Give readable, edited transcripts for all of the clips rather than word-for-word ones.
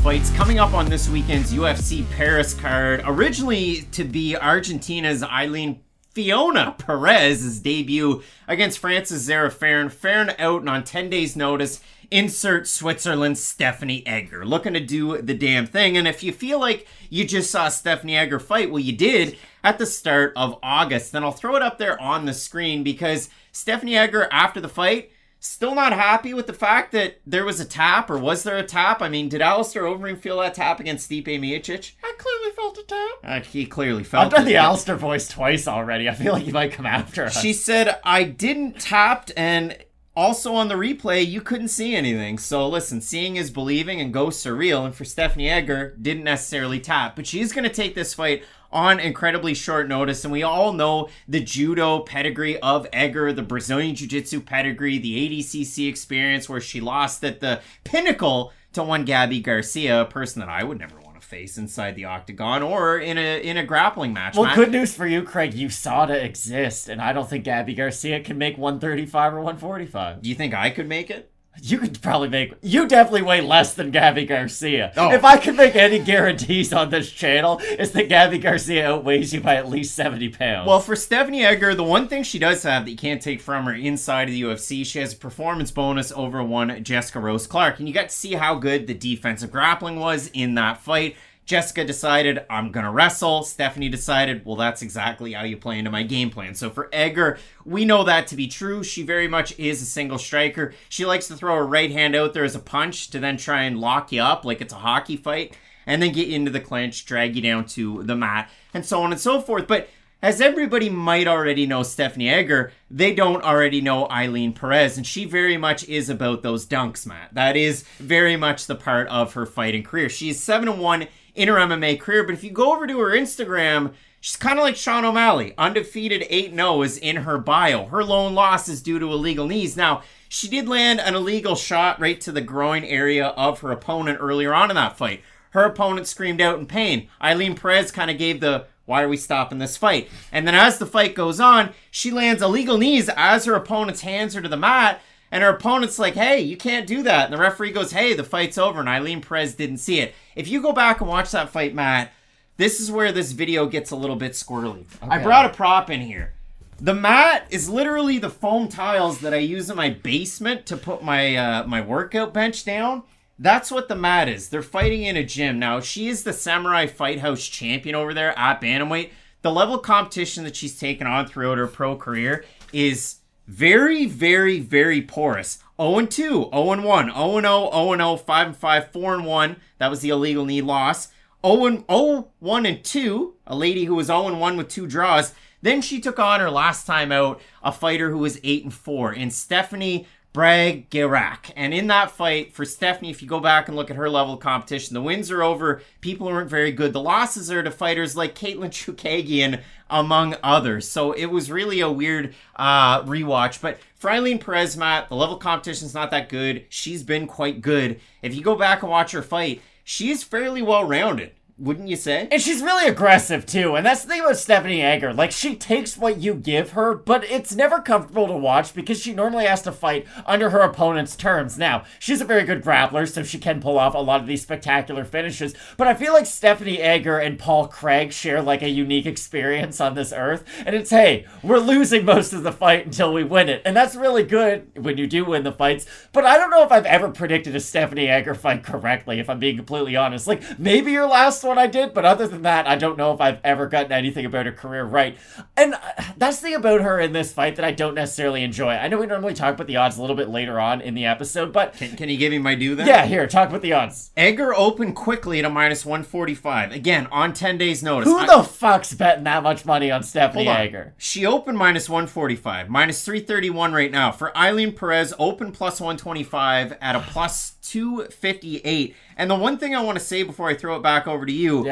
fights coming up on this weekend's UFC Paris card. Originally to be Argentina's Ailin Perez's debut against France's Zara Farron. Farron out on 10 days notice. Insert Switzerland's Stephanie Egger. Looking to do the damn thing. And if you feel like you just saw Stephanie Egger fight, well, you did at the start of August. Then I'll throw it up there on the screen because Stephanie Egger, after the fight, still not happy with the fact that there was a tap, or was there a tap? I mean, did Alistair Overeem feel that tap against Stipe Miocic? I clearly felt a tap. He clearly felt it. I've done the Alistair voice twice already. I feel like you might come after us. She said, I didn't tapped, and also on the replay, you couldn't see anything. So listen, seeing is believing, and ghosts are real. And for Stephanie Egger, didn't necessarily tap. But she's going to take this fight on incredibly short notice, and we all know the judo pedigree of Egger, the Brazilian Jiu-Jitsu pedigree, the ADCC experience where she lost at the pinnacle to one Gabby Garcia, a person that I would never want to face inside the octagon or in a grappling match. Well, good news for you, Craig. USADA exists, and I don't think Gabby Garcia can make 135 or 145. Do you think I could make it? You could probably make... You definitely weigh less than Gabby Garcia. Oh. If I could make any guarantees on this channel, it's that Gabby Garcia outweighs you by at least 70 pounds. Well, for Stephanie Egger, the one thing she does have that you can't take from her inside of the UFC, she has a performance bonus over one Jessica Rose Clark. And you got to see how good the defensive grappling was in that fight. Jessica decided, I'm going to wrestle. Stephanie decided, well, that's exactly how you play into my game plan. So for Egger, we know that to be true. She very much is a single striker. She likes to throw her right hand out there as a punch to then try and lock you up like it's a hockey fight, and then get you into the clinch, drag you down to the mat, and so on and so forth. But as everybody might already know Stephanie Egger, they don't already know Ailin Perez, and she very much is about those dunks, Matt. That is very much the part of her fighting career. She's 7-1 in her MMA career, but if you go over to her Instagram, she's kind of like Sean O'Malley. Undefeated 8-0 is in her bio. Her lone loss is due to illegal knees. Now, she did land an illegal shot right to the groin area of her opponent earlier on in that fight. Her opponent screamed out in pain. Ailin Perez kind of gave the, why are we stopping this fight? And then as the fight goes on, she lands illegal knees as her opponent's hands her to the mat. And her opponent's like, hey, you can't do that. And the referee goes, hey, the fight's over. And Ailin Perez didn't see it. If you go back and watch that fight, Matt, this is where this video gets a little bit squirrely. Okay. I brought a prop in here. The mat is literally the foam tiles that I use in my basement to put my my workout bench down. That's what the mat is. They're fighting in a gym. Now, she is the Samurai Fight House champion over there at bantamweight. The level of competition that she's taken on throughout her pro career is very, very, very porous. 0-2, 0-1, 0-0, 0-0, 5-5, 4-1. That was the illegal knee loss. 0-1-2, a lady who was 0-1 with 2 draws. Then she took on her last time out, a fighter who was 8-4, in Stephanie Bragerac. And in that fight, for Stephanie, if you go back and look at her level of competition, the wins are over people who weren't very good. The losses are to fighters like Caitlin Chukagian, among others. So it was really a weird rewatch. But for Ailin Perez, Matt, the level of competition is not that good. She's been quite good. If you go back and watch her fight, she is fairly well-rounded. Wouldn't you say? And she's really aggressive, too. And that's the thing about Stephanie Egger. Like, she takes what you give her, but it's never comfortable to watch because she normally has to fight under her opponent's terms. Now, she's a very good grappler, so she can pull off a lot of these spectacular finishes. But I feel like Stephanie Egger and Paul Craig share, like, a unique experience on this earth. And it's, hey, we're losing most of the fight until we win it. And that's really good when you do win the fights. But I don't know if I've ever predicted a Stephanie Egger fight correctly, if I'm being completely honest. Like, maybe your last one I did, but other than that, I don't know if I've ever gotten anything about her career right. And that's the thing about her in this fight that I don't necessarily enjoy. I know we normally talk about the odds a little bit later on in the episode, but... Can you give me my due then? Yeah, here, talk about the odds. Egger opened quickly at a -145. Again, on 10 days notice. Who the fuck's betting that much money on Stephanie Egger? She opened -145, -331 right now. For Ailin Perez, open +125 at a +258. And the one thing I want to say before I throw it back over to you,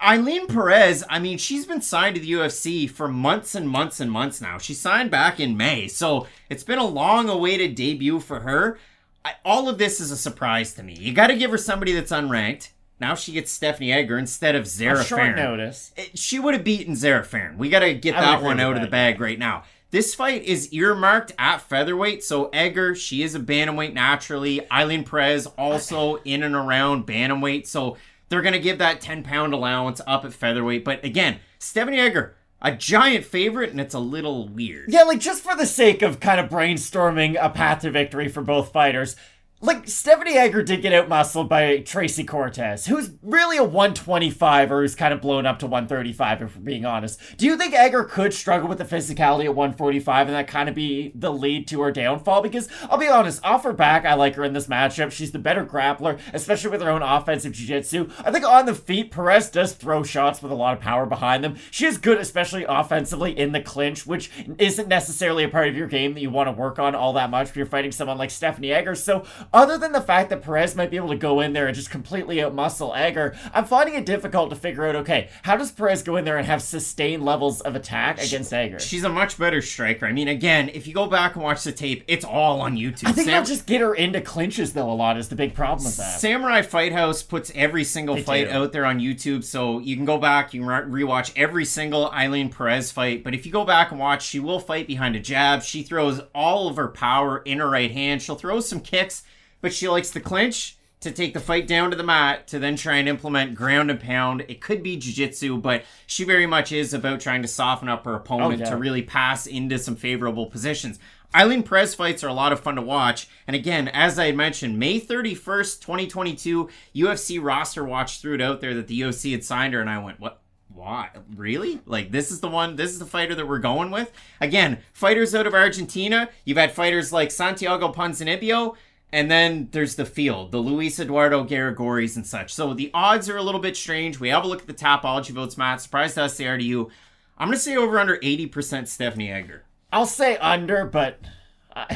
Ailin Perez, I mean, she's been signed to the UFC for months and months and months now. She signed back in May, so it's been a long-awaited debut for her. All of this is a surprise to me. You got to give her somebody that's unranked. Now she gets Stephanie Egger instead of Zara Farron. Short notice. She would have beaten Zara Farron. We got to get that one out of the bag right now. This fight is earmarked at featherweight, so Egger, she is a bantamweight naturally. Ailin Perez also in and around bantamweight, so they're going to give that 10-pound allowance up at featherweight. But again, Stephanie Egger, a giant favorite, and it's a little weird. Yeah, like, just for the sake of kind of brainstorming a path to victory for both fighters, like, Stephanie Egger did get out-muscled by Tracy Cortez, who's really a 125, or who's kind of blown up to 135, if we're being honest. Do you think Egger could struggle with the physicality at 145 and that kind of be the lead to her downfall? Because, I'll be honest, off her back, I like her in this matchup. She's the better grappler, especially with her own offensive jiu-jitsu. I think on the feet, Perez does throw shots with a lot of power behind them. She is good, especially offensively, in the clinch, which isn't necessarily a part of your game that you want to work on all that much when you're fighting someone like Stephanie Egger. So, other than the fact that Perez might be able to go in there and just completely outmuscle Egger, I'm finding it difficult to figure out, okay, how does Perez go in there and have sustained levels of attack against Egger? She's a much better striker. I mean, again, if you go back and watch the tape, it's all on YouTube. I think they'll just get her into clinches, though, a lot is the big problem with that. Samurai Fight House puts every single fight out there on YouTube, so you can go back, you can rewatch every single Ailin Perez fight, but if you go back and watch, she will fight behind a jab. She throws all of her power in her right hand. She'll throw some kicks, but she likes to clinch, to take the fight down to the mat, to then try and implement ground and pound. It could be jiu-jitsu, but she very much is about trying to soften up her opponent to really pass into some favorable positions. Ailin Perez fights are a lot of fun to watch. And again, as I had mentioned, May 31st, 2022, UFC roster watch threw it out there that the UFC had signed her, and I went, what? Why? Really? Like, this is the fighter that we're going with? Again, fighters out of Argentina. You've had fighters like Santiago Ponzinibbio, and then there's the field, the Luis Eduardo Garigoris and such. So the odds are a little bit strange. We have a look at the Tapology votes, Matt. Surprised us they are to you. I'm going to say over under 80% Stephanie Egger. I'll say under, but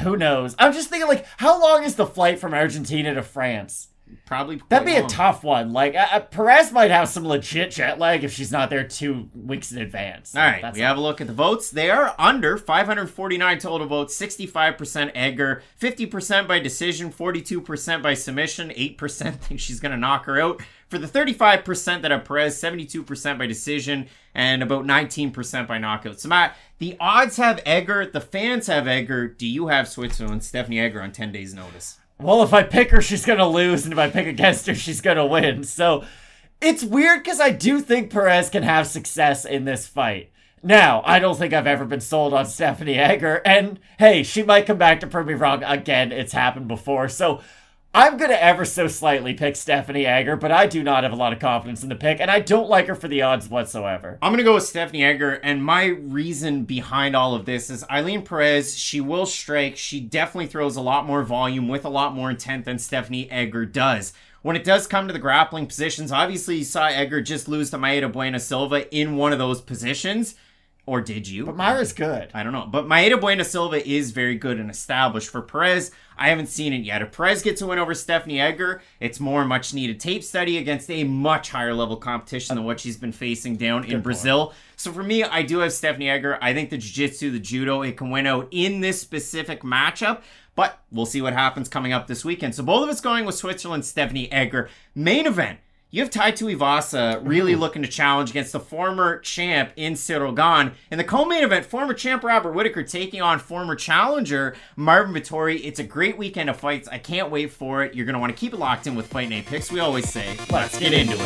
who knows? I'm just thinking, like, how long is the flight from Argentina to France? Probably that'd be a tough one. Like, Perez might have some legit jet lag if she's not there 2 weeks in advance. All right, we have a look at the votes. They are under 549 total votes, 65% Egger, 50% by decision, 42% by submission, 8% think she's going to knock her out. For the 35% that have Perez, 72% by decision, and about 19% by knockout. So, Matt, the odds have Egger, the fans have Egger. Do you have Switzerland, Stephanie Egger on 10 days' notice? Well, if I pick her, she's going to lose, and if I pick against her, she's going to win. So, it's weird because I do think Perez can have success in this fight. Now, I don't think I've ever been sold on Stephanie Egger, and hey, she might come back to prove me wrong again. It's happened before. So, I'm going to ever so slightly pick Stephanie Egger, but I do not have a lot of confidence in the pick, and I don't like her for the odds whatsoever. I'm going to go with Stephanie Egger, and my reason behind all of this is Ailin Perez, she will strike. She definitely throws a lot more volume with a lot more intent than Stephanie Egger does. When it does come to the grappling positions, obviously you saw Egger just lose to Maeda Buena Silva in one of those positions. Or did you? But Myra's good. I don't know. But Maeda Buena Silva is very good and established. For Perez, I haven't seen it yet. If Perez gets a win over Stephanie Egger, it's more much needed tape study against a much higher level competition than what she's been facing down in Brazil. So for me, I do have Stephanie Egger. I think the jiu-jitsu, the judo, it can win out in this specific matchup. But we'll see what happens coming up this weekend. So both of us going with Switzerland, Stephanie Egger. Main event. You have Tai Tuivasa really looking to challenge against the former champ in Ciryl Gane. In the co-main event, former champ Robert Whittaker taking on former challenger Marvin Vettori. It's a great weekend of fights. I can't wait for it. You're going to want to keep it locked in with Fight Night Picks. We always say, let's get into it.